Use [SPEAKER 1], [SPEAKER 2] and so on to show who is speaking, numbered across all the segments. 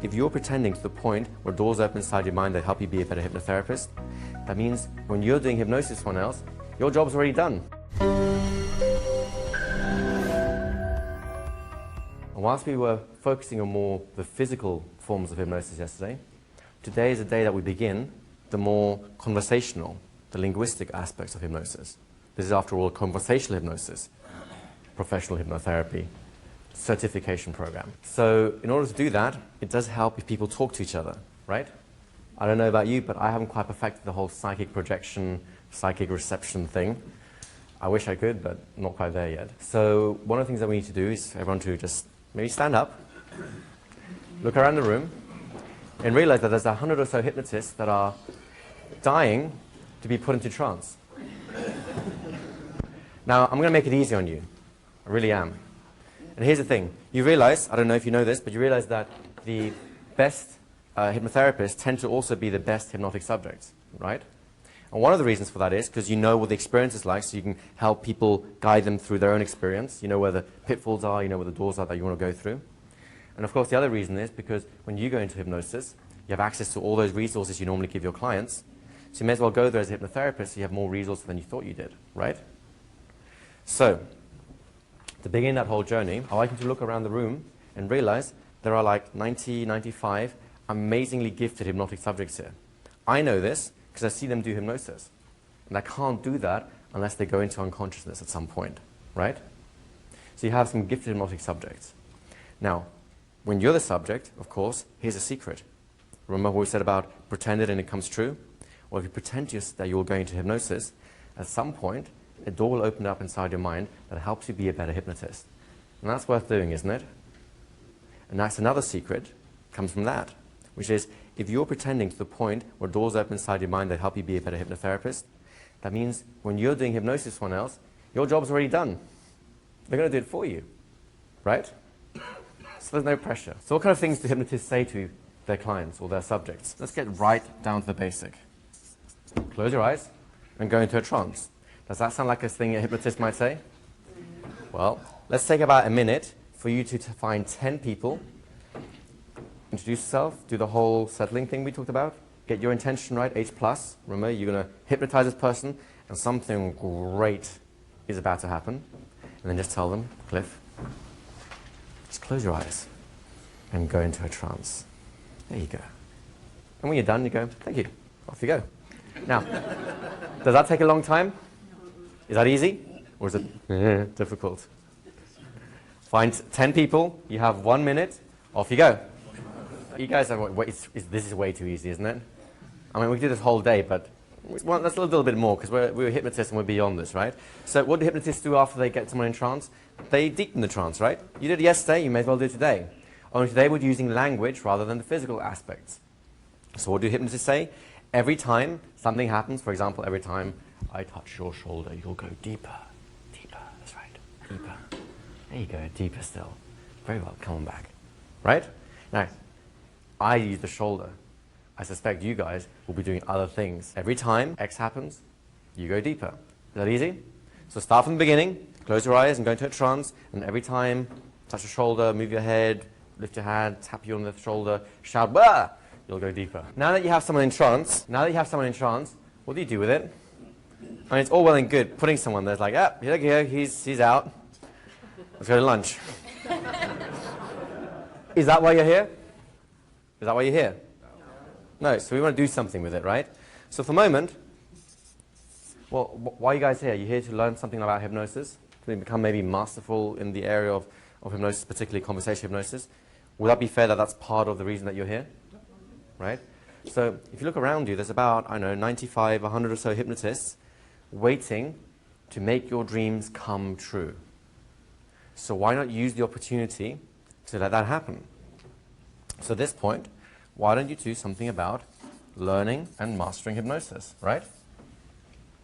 [SPEAKER 1] If you're pretending to the point where doors open inside your mind that help you be a better hypnotherapist, that means when you're doing hypnosis for someone else, your job's already done. And whilst we were focusing on more the physical forms of hypnosis yesterday, today is the day that we begin the more conversational, the linguistic aspects of hypnosis. This is, after all, conversational hypnosis, professional hypnotherapy, certification program. So in order to do that, it does help if people talk to each other, right? I don't know about you, but I haven't quite perfected the whole psychic projection, psychic reception thing. I wish I could, but not quite there yet. So one of the things that we need to do is everyone to just maybe stand up, look around the room, and realize that there's 100 or so hypnotists that are dying to be put into trance. Now, I'm going to make it easy on you. I really am. And here's the thing. You realize, I don't know if you know this, but you realize that the best hypnotherapists tend to also be the best hypnotic subjects, right? And one of the reasons for that is because you know what the experience is like, so you can help people guide them through their own experience. You know where the pitfalls are, you know where the doors are that you want to go through. And of course, the other reason is because when you go into hypnosis, you have access to all those resources you normally give your clients. So you may as well go there as a hypnotherapist so you have more resources than you thought you did, right? So, to begin that whole journey, I'd like you to look around the room and realize there are like 90, 95 amazingly gifted hypnotic subjects here. I know this because I see them do hypnosis. And I can't do that unless they go into unconsciousness at some point, right? So you have some gifted hypnotic subjects. Now, when you're the subject, of course, here's a secret. Remember what we said about pretend it and it comes true? Well, if you pretend that you're going to hypnosis, at some point, a door will open up inside your mind that helps you be a better hypnotist. And that's worth doing, isn't it? And that's another secret, comes from that, which is if you're pretending to the point where doors open inside your mind that help you be a better hypnotherapist, that means when you're doing hypnosis for someone else, your job's already done. They're going to do it for you, right? So there's no pressure. So what kind of things do hypnotists say to their clients or their subjects? Let's get right down to the basic. Close your eyes and go into a trance. Does that sound like a thing a hypnotist might say? Well, let's take about a minute for you to find 10 people. Introduce yourself, do the whole settling thing we talked about. Get your intention right, H+. Remember, you're going to hypnotize this person and something great is about to happen. And then just tell them, Cliff, just close your eyes and go into a trance. There you go. And when you're done, you go, thank you. Off you go. Now, does that take a long time? Is that easy? Or is it difficult? Find 10 people, you have 1 minute, off you go. You guys are, this is way too easy, isn't it? I mean, we do this whole day, but well, that's a little bit more, because we're hypnotists and we're beyond this, right? So what do hypnotists do after they get someone in trance? They deepen the trance, right? You did it yesterday, you may as well do it today. Only today we're using language rather than the physical aspects. So what do hypnotists say? Every time something happens, for example, every time I touch your shoulder, you'll go deeper, deeper, that's right, deeper. There you go, deeper still. Very well, come on back, right? Now, I use the shoulder. I suspect you guys will be doing other things. Every time X happens, you go deeper. Is that easy? So start from the beginning, close your eyes and go into a trance, and every time, touch your shoulder, move your head, lift your hand, tap you on the shoulder, shout, bah! You'll go deeper. Now that you have someone in trance, what do you do with it? I mean, it's all well and good putting someone there. It's like, ah, here we go, he's out. Let's go to lunch. Is that why you're here? Is that why you're here? No, so we want to do something with it, right? So for the moment, well, why are you guys here? You're here to learn something about hypnosis, to become maybe masterful in the area of hypnosis, particularly conversational hypnosis. Would that be fair that that's part of the reason that you're here? Right? So if you look around you, there's about, I don't know, 95, 100 or so hypnotists waiting to make your dreams come true. So why not use the opportunity to let that happen? So at this point, why don't you do something about learning and mastering hypnosis, right?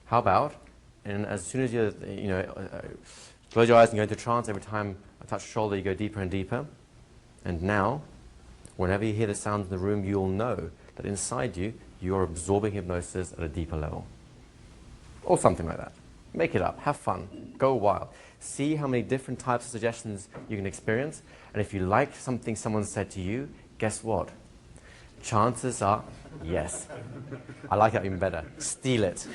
[SPEAKER 1] How about, and as soon as you close your eyes and go into trance, every time I touch your shoulder, you go deeper and deeper. And now, whenever you hear the sound in the room, you'll know that inside you, you're absorbing hypnosis at a deeper level. Or something like that. Make it up. Have fun. Go wild. See how many different types of suggestions you can experience. And if you like something someone said to you, guess what? Chances are, yes. I like that even better. Steal it.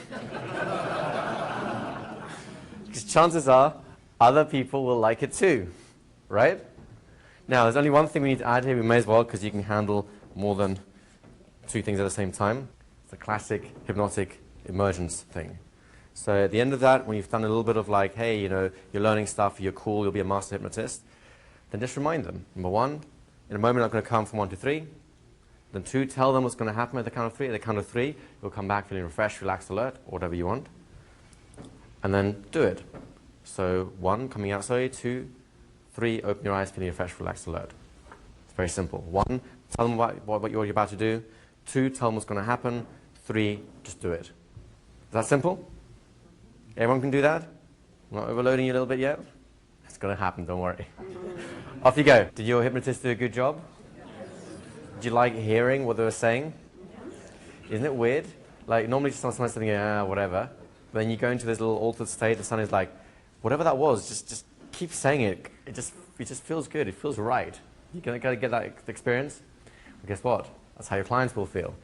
[SPEAKER 1] Because chances are, other people will like it too, right? Now, there's only one thing we need to add here. We may as well, because you can handle more than 2 things at the same time. It's a classic hypnotic emergence thing. So at the end of that, when you've done a little bit of like, hey, you know, you're learning stuff, you're cool, you'll be a master hypnotist, then just remind them. Number 1, in a moment I'm going to count from 1 to 3. Then 2, tell them what's going to happen at the count of 3. At the count of 3, you'll come back feeling refreshed, relaxed, alert, or whatever you want. And then do it. So 1, coming out slowly. 2, 3, open your eyes, feeling refreshed, relaxed, alert. It's very simple. 1, tell them what you're about to do. 2, tell them what's going to happen. 3, just do it. Is that simple? Everyone can do that? I'm not overloading you a little bit yet? It's going to happen, don't worry. Off you go. Did your hypnotist do a good job? Did you like hearing what they were saying? Isn't it weird? Like, normally just sometimes thinking, whatever. But then you go into this little altered state, the sun is like, whatever that was, just keep saying it. It just feels good. It feels right. You're going to get that experience. Well, guess what? That's how your clients will feel.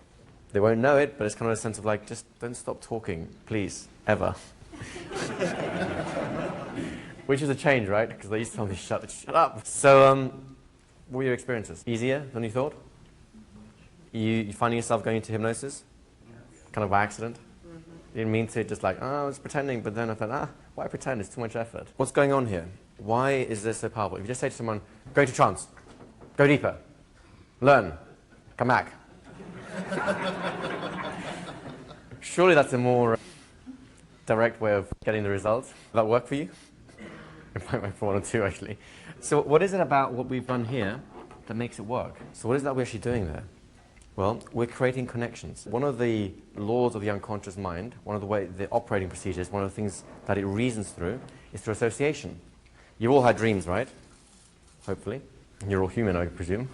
[SPEAKER 1] They won't know it, but it's kind of a sense of like, just don't stop talking, please, ever. Which is a change, right? Because they used to tell me, shut up. So, what were your experiences? Easier than you thought? You finding yourself going into hypnosis? Yes. Kind of by accident? Mm-hmm. You didn't mean to, just like, I was pretending, but then I thought, why pretend? It's too much effort. What's going on here? Why is this so powerful? If you just say to someone, go into trance, go deeper, learn, come back. Surely that's a more direct way of getting the results. Will that work for you? It might work for 1 or 2, actually. So what is it about what we've done here that makes it work? So what is that we're actually doing there? Well, we're creating connections. One of the laws of the unconscious mind, one of the operating procedures, one of the things that it reasons through, is through association. You've all had dreams, right? Hopefully. You're all human, I presume.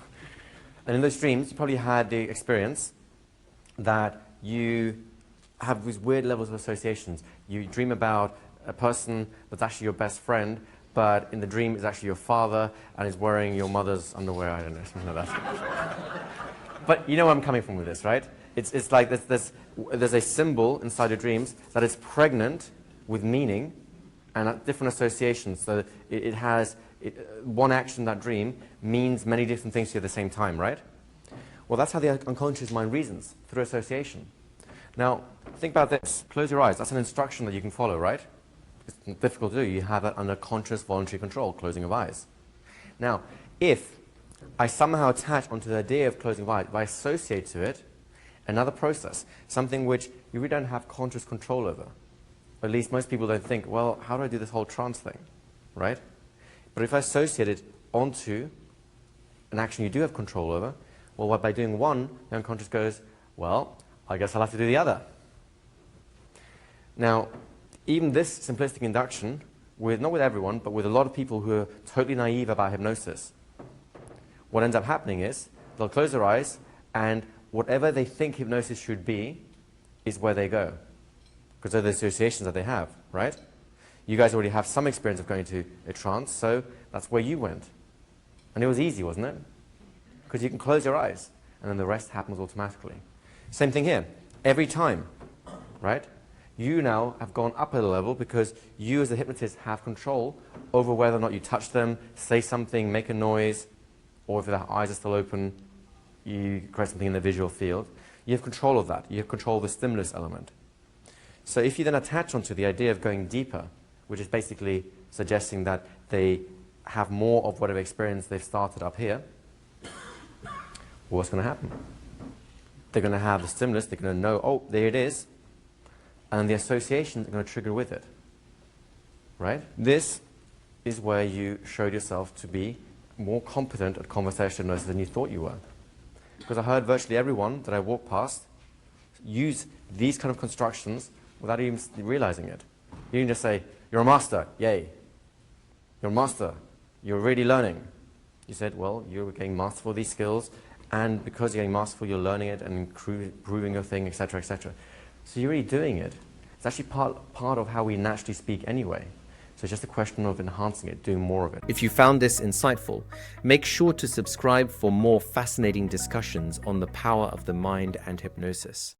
[SPEAKER 1] And in those dreams, you probably had the experience that you have these weird levels of associations. You dream about a person that's actually your best friend, but in the dream is actually your father and is wearing your mother's underwear. I don't know, something like that. But you know where I'm coming from with this, right? It's like there's a symbol inside your dreams that is pregnant with meaning and different associations. So it has one action in that dream means many different things to you at the same time, right? Well, that's how the unconscious mind reasons, through association. Now, think about this. Close your eyes. That's an instruction that you can follow, right? It's difficult to do. You have that under conscious voluntary control, closing of eyes. Now, if I somehow attach onto the idea of closing of eyes, if I associate to it another process, something which you really don't have conscious control over. Or at least most people don't think, well, how do I do this whole trance thing, right? But if I associate it onto an action you do have control over, well, by doing one, the unconscious goes, well, I guess I'll have to do the other. Now, even this simplistic induction, not with everyone, but with a lot of people who are totally naive about hypnosis, what ends up happening is they'll close their eyes and whatever they think hypnosis should be is where they go. Because they're the associations that they have, right? You guys already have some experience of going to a trance, so that's where you went. And it was easy, wasn't it? Because you can close your eyes and then the rest happens automatically. Same thing here. Every time, right? You now have gone up a level because you as a hypnotist have control over whether or not you touch them, say something, make a noise, or if their eyes are still open, you create something in the visual field. You have control of that. You have control of the stimulus element. So if you then attach onto the idea of going deeper, which is basically suggesting that they have more of whatever experience they've started up here, what's going to happen? They're going to have the stimulus, they're going to know, oh, there it is, and the associations are going to trigger with it. Right? This is where you showed yourself to be more competent at conversational hypnosis than you thought you were. Because I heard virtually everyone that I walked past use these kind of constructions without even realizing it. You didn't just say, you're a master, yay. You're a master, you're really learning. You said, well, you're getting masterful of these skills, and because you're getting masterful, you're learning it and improving your thing, etc., etc. So you're really doing it. It's actually part of how we naturally speak anyway. So it's just a question of enhancing it, doing more of it.
[SPEAKER 2] If you found this insightful, make sure to subscribe for more fascinating discussions on the power of the mind and hypnosis.